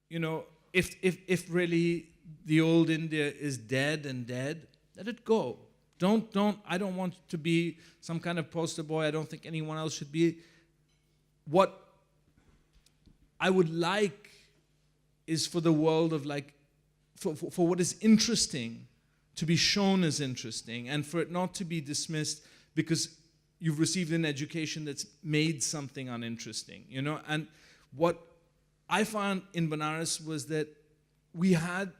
you know, if really the old India is dead and dead, let it go. I don't want to be some kind of poster boy. I don't think anyone else should be. What I would like is for the world of like, for what is interesting to be shown as interesting, and for it not to be dismissed because you've received an education that's made something uninteresting, you know? And what I found in Banaras was that we had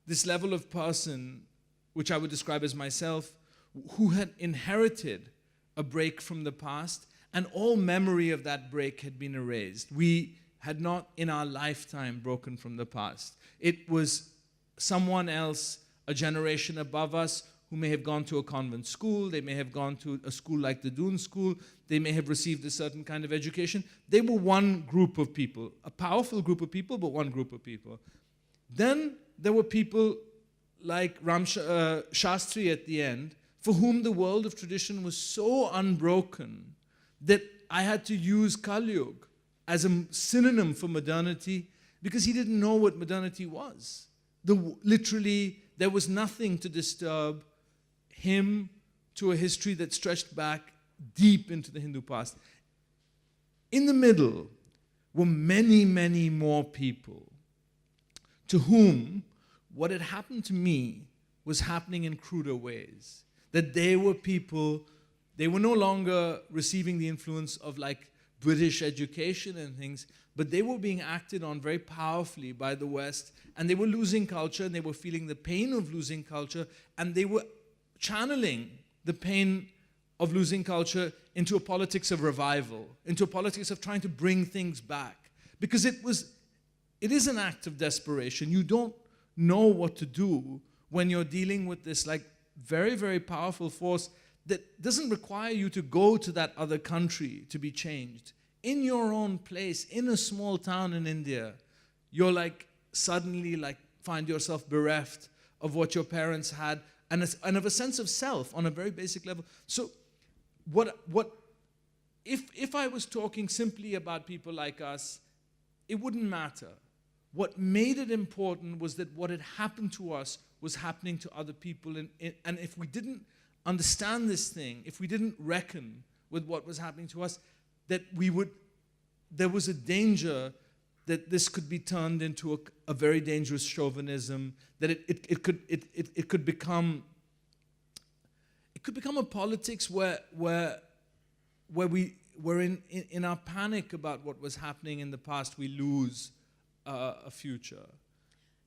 this level of person, which I would describe as myself, who had inherited a break from the past, and all memory of that break had been erased. We had not in our lifetime broken from the past. It was someone else, a generation above us, who may have gone to a convent school, they may have gone to a school like the Doon School, they may have received a certain kind of education. They were one group of people, a powerful group of people, but one group of people. Then there were people like Shastri at the end, for whom the world of tradition was so unbroken that I had to use Kalyug as a synonym for modernity, because he didn't know what modernity was. Literally, there was nothing to disturb him to a history that stretched back deep into the Hindu past. In the middle were many, many more people to whom what had happened to me was happening in cruder ways. That they were people, they were no longer receiving the influence of like British education and things, but they were being acted on very powerfully by the West, and they were losing culture, and they were feeling the pain of losing culture, and they were channeling the pain of losing culture into a politics of revival, into a politics of trying to bring things back. Because it is an act of desperation. You don't know what to do when you're dealing with this like very, very powerful force that doesn't require you to go to that other country to be changed. In your own place, in a small town in India, you're like suddenly like find yourself bereft of what your parents had and of a sense of self on a very basic level. So if I was talking simply about people like us, it wouldn't matter. What made it important was that what had happened to us was happening to other people. And if we didn't understand this thing, if we didn't reckon with what was happening to us, that there was a danger that this could be turned into a very dangerous chauvinism, that it could become a politics where we were in our panic about what was happening in the past, we lose a future.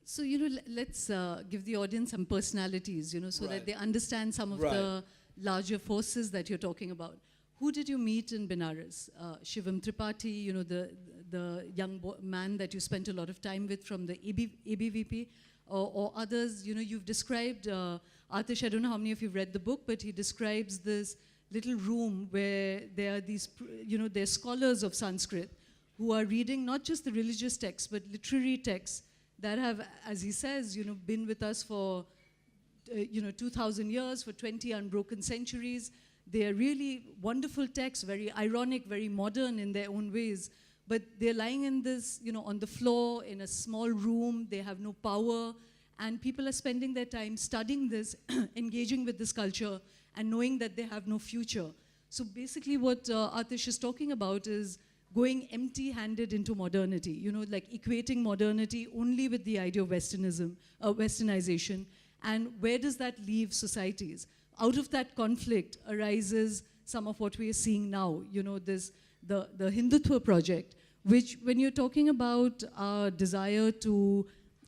So, let's give the audience some personalities, so Right. that they understand some of Right. the larger forces that you're talking about. Who did you meet in Benares? Shivam Tripathi, the young man that you spent a lot of time with from the ABVP, or others, you've described, Aatish, I don't know how many of you have read the book, but he describes this little room where there are these, they're scholars of Sanskrit who are reading not just the religious texts, but literary texts that have, as he says, been with us for, 2,000 years, for 20 unbroken centuries. They are really wonderful texts, very ironic, very modern in their own ways. But they're lying in this, on the floor, in a small room. They have no power. And people are spending their time studying this, engaging with this culture, and knowing that they have no future. So basically what Aatish is talking about is going empty-handed into modernity, like equating modernity only with the idea of westernization. And where does that leave societies? Out of that conflict arises some of what we are seeing now, the Hindutva project, which when you're talking about our desire to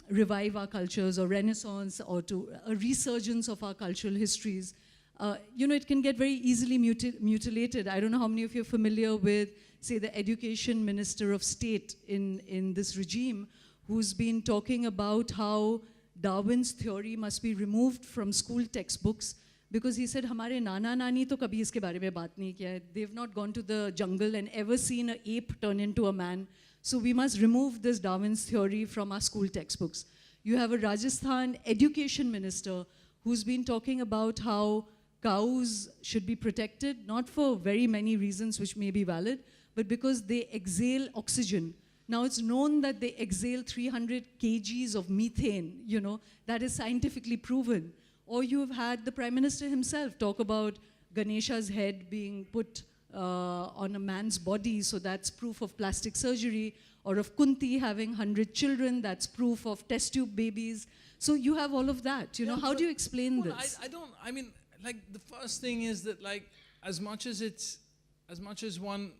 revive our cultures or renaissance or to a resurgence of our cultural histories, it can get very easily mutilated. I don't know how many of you are familiar with, say, the education minister of state in this regime, who's been talking about how Darwin's theory must be removed from school textbooks, because he said, "Hamare nana nani to kabhi iske bare mein baat nahi kiya hai. They've not gone to the jungle and ever seen an ape turn into a man. So we must remove this Darwin's theory from our school textbooks." You have a Rajasthan education minister who's been talking about how cows should be protected, not for very many reasons which may be valid, but because they exhale oxygen. Now it's known that they exhale 300 kgs of methane, you know, that is scientifically proven. Or you've had the Prime Minister himself talk about Ganesha's head being put on a man's body, so that's proof of plastic surgery, or of Kunti having 100 children, that's proof of test tube babies. So you have all of that, you know. How do you explain this? I mean, like, the first thing is that, like, as much as one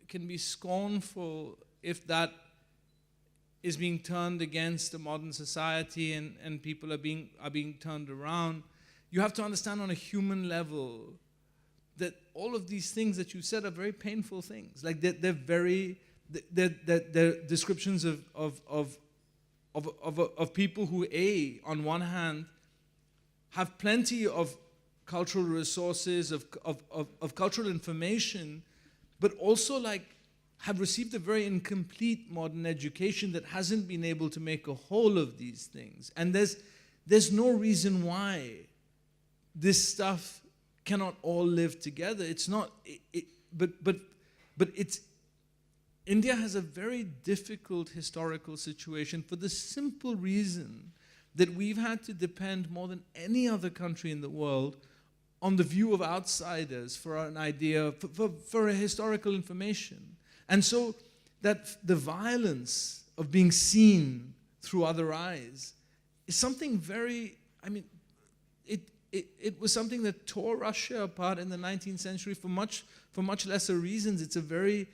can be scornful if that is being turned against a modern society and people are being turned around, you have to understand on a human level that all of these things that you said are very painful things. Like, they're descriptions of people who, on one hand, have plenty of cultural resources, of cultural information, but also, like, have received a very incomplete modern education that hasn't been able to make a whole of these things. And there's no reason why this stuff cannot all live together. It's not, but it's, India has a very difficult historical situation for the simple reason that we've had to depend more than any other country in the world on the view of outsiders for an idea, for a historical information. And so that the violence of being seen through other eyes is something very, I mean, it was something that tore Russia apart in the 19th century for much lesser reasons. It's a very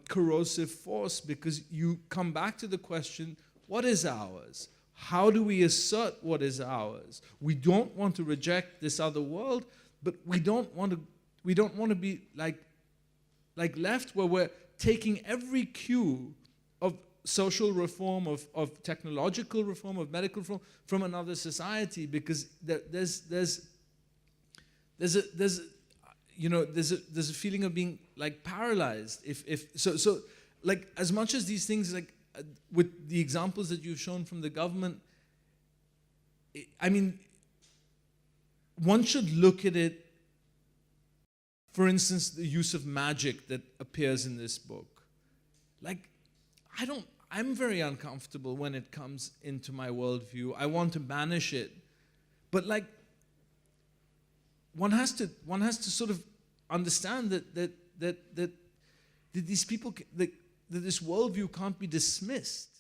corrosive force, because you come back to the question, what is ours? How do we assert what is ours? We don't want to reject this other world, but we don't want to be like left where we're taking every cue of social reform, of technological reform, of medical reform from another society, because there's a feeling of being, like, paralyzed. So like, as much as these things, like, with the examples that you've shown from the government, I mean, one should look at it. For instance, the use of magic that appears in this book. Like, I'm very uncomfortable when it comes into my worldview. I want to banish it. But, like, one has to sort of understand that these people, that this worldview can't be dismissed.